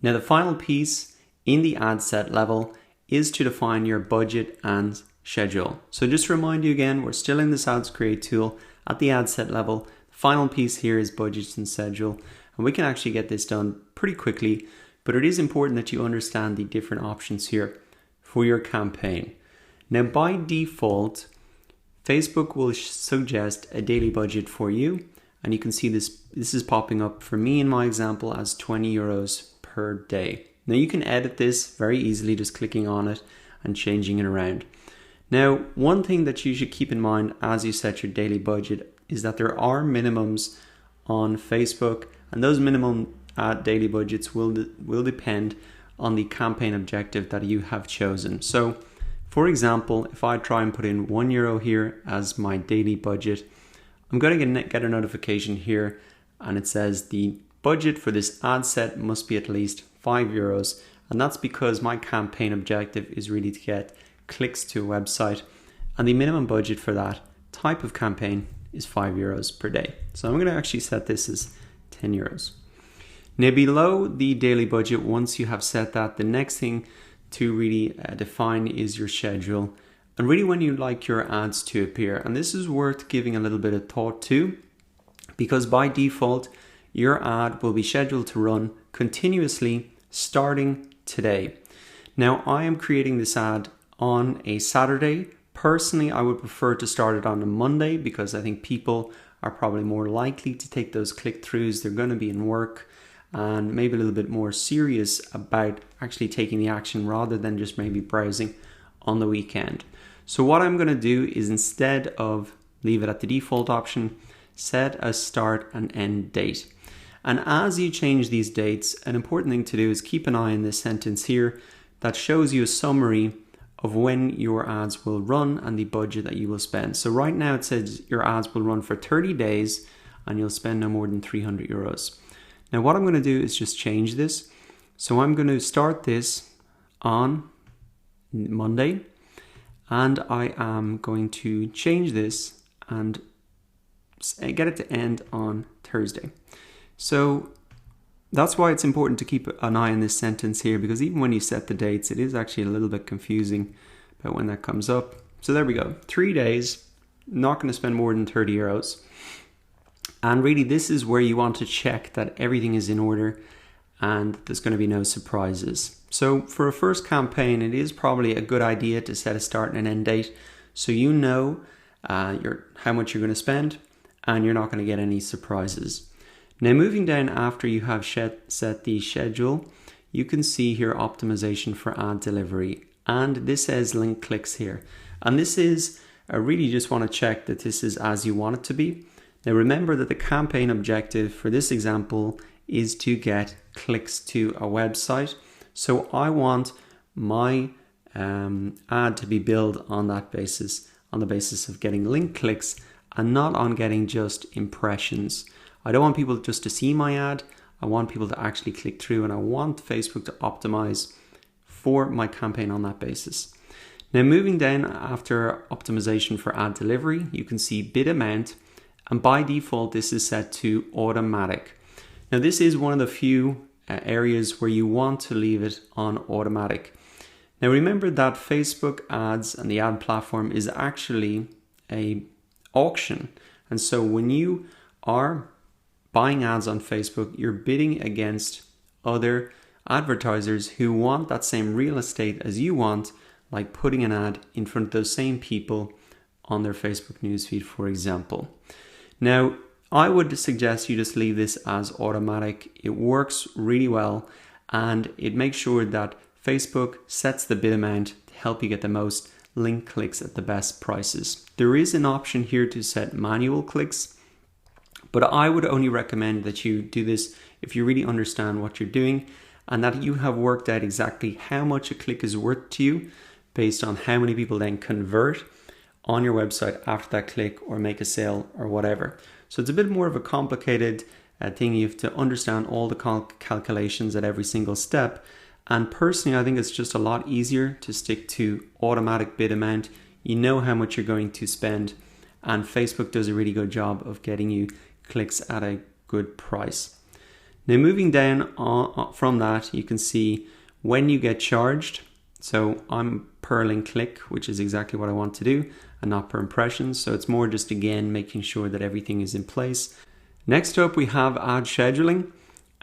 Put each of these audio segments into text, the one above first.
Now the final piece in the ad set level is to define your budget and schedule. So just to remind you again, we're still in this Ads Create tool at the ad set level. The final piece here is budget and schedule, and we can actually get this done pretty quickly, but it is important that you understand the different options here for your campaign. Now by default, Facebook will suggest a daily budget for you, and you can see this is popping up for me in my example as 20 euros per day. Now you can edit this very easily just clicking on it and changing it around. Now, one thing that you should keep in mind as you set your daily budget is that there are minimums on Facebook, and those minimum daily budgets will depend on the campaign objective that you have chosen. So, for example, if I try and put in €1 here as my daily budget, I'm going to get a notification here, and it says the budget for this ad set must be at least €5, and that's because my campaign objective is really to get clicks to a website, and the minimum budget for that type of campaign is €5 per day. So I'm going to actually set this as €10. Now below the daily budget, once you have set that, the next thing to really define is your schedule, and really when you like your ads to appear. And this is worth giving a little bit of thought to, because by default your ad will be scheduled to run continuously starting today. Now I am creating this ad on a Saturday. Personally, I would prefer to start it on a Monday because I think people are probably more likely to take those click-throughs. They're going to be in work and maybe a little bit more serious about actually taking the action rather than just maybe browsing on the weekend. So what I'm going to do is, instead of leave it at the default option, set a start and end date. And as you change these dates, an important thing to do is keep an eye on this sentence here that shows you a summary of when your ads will run and the budget that you will spend. So right now it says your ads will run for 30 days and you'll spend no more than €300. Now what I'm going to do is just change this. So I'm going to start this on Monday, and I am going to change this and get it to end on Thursday. So that's why it's important to keep an eye on this sentence here, because even when you set the dates, it is actually a little bit confusing about when that comes up. So there we go, 3 days, not going to spend more than €30. And really this is where you want to check that everything is in order and there's going to be no surprises. So for a first campaign, it is probably a good idea to set a start and an end date so you know how much you're going to spend and you're not going to get any surprises. Now moving down after you have set the schedule, you can see here optimization for ad delivery, and this says link clicks here. And this is, I really just want to check that this is as you want it to be. Now remember that the campaign objective for this example is to get clicks to a website. So I want my ad to be built on that basis, on the basis of getting link clicks and not on getting just impressions. I don't want people just to see my ad. I want people to actually click through, and I want Facebook to optimize for my campaign on that basis. Now moving down after optimization for ad delivery, you can see bid amount, and by default this is set to automatic. Now this is one of the few areas where you want to leave it on automatic. Now remember that Facebook ads and the ad platform is actually a auction, and so when you are buying ads on Facebook, you're bidding against other advertisers who want that same real estate as you want, like putting an ad in front of those same people on their Facebook newsfeed, for example. Now, I would suggest you just leave this as automatic. It works really well, and it makes sure that Facebook sets the bid amount to help you get the most link clicks at the best prices. There is an option here to set manual clicks, but I would only recommend that you do this if you really understand what you're doing and that you have worked out exactly how much a click is worth to you based on how many people then convert on your website after that click or make a sale or whatever. So it's a bit more of a complicated thing. You have to understand all the calculations at every single step. And personally, I think it's just a lot easier to stick to automatic bid amount. You know how much you're going to spend, and Facebook does a really good job of getting you clicks at a good price. Now moving down from that, you can see when you get charged. So I'm per link click, which is exactly what I want to do, and not per impressions. So it's more just, again, making sure that everything is in place. Next up, we have ad scheduling,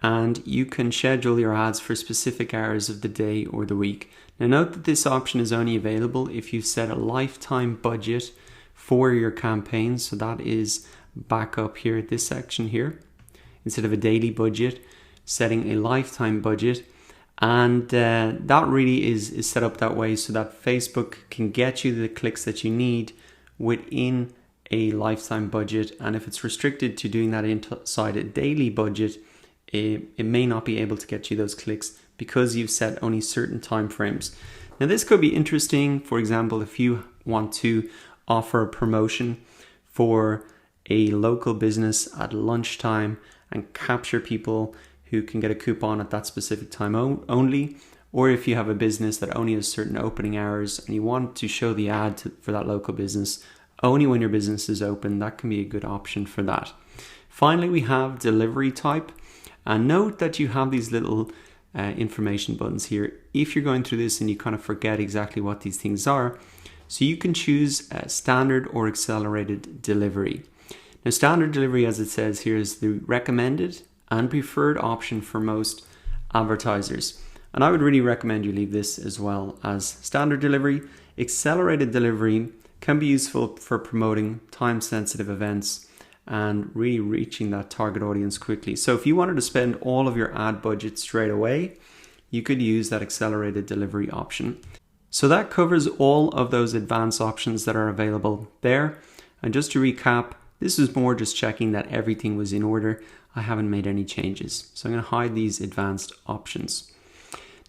and you can schedule your ads for specific hours of the day or the week. Now note that this option is only available if you set a lifetime budget for your campaign. So that is back up here at this section here. Instead of a daily budget, setting a lifetime budget. And that really is set up that way so that Facebook can get you the clicks that you need within a lifetime budget. And if it's restricted to doing that inside a daily budget, it may not be able to get you those clicks because you've set only certain time frames. Now this could be interesting, for example, if you want to offer a promotion for a local business at lunchtime and capture people who can get a coupon at that specific time only, or if you have a business that only has certain opening hours and you want to show the ad for that local business only when your business is open, that can be a good option for that. Finally, we have delivery type, and note that you have these little information buttons here if you're going through this and you kind of forget exactly what these things are. So you can choose standard or accelerated delivery. Now standard delivery, as it says here, is the recommended and preferred option for most advertisers. And I would really recommend you leave this as well as standard delivery. Accelerated delivery can be useful for promoting time-sensitive events and really reaching that target audience quickly. So if you wanted to spend all of your ad budget straight away, you could use that accelerated delivery option. So that covers all of those advanced options that are available there. And just to recap, this is more just checking that everything was in order. I haven't made any changes. So I'm going to hide these advanced options.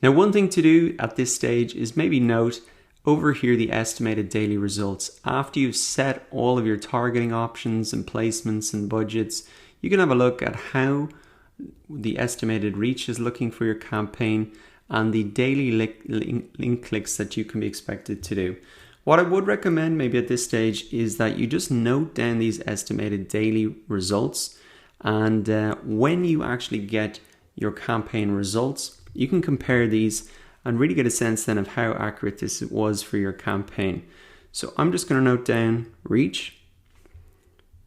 Now, one thing to do at this stage is maybe note over here the estimated daily results. After you've set all of your targeting options and placements and budgets, you can have a look at how the estimated reach is looking for your campaign and the daily link clicks that you can be expected to do. What I would recommend maybe at this stage is that you just note down these estimated daily results, and when you actually get your campaign results, you can compare these and really get a sense then of how accurate this was for your campaign. So I'm just going to note down reach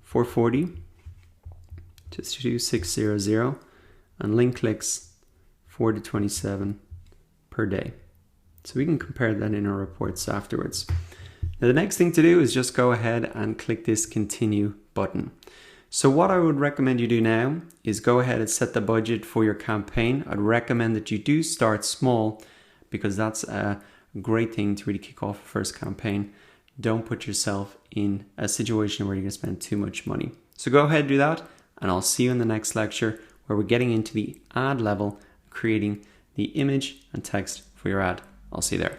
440 to 2600 and link clicks 4 to 27 per day. So we can compare that in our reports afterwards. Now the next thing to do is just go ahead and click this continue button. So what I would recommend you do now is go ahead and set the budget for your campaign. I'd recommend that you do start small because that's a great thing to really kick off a first campaign. Don't put yourself in a situation where you're going to spend too much money. So go ahead and do that, and I'll see you in the next lecture where we're getting into the ad level, creating the image and text for your ad. I'll see you there.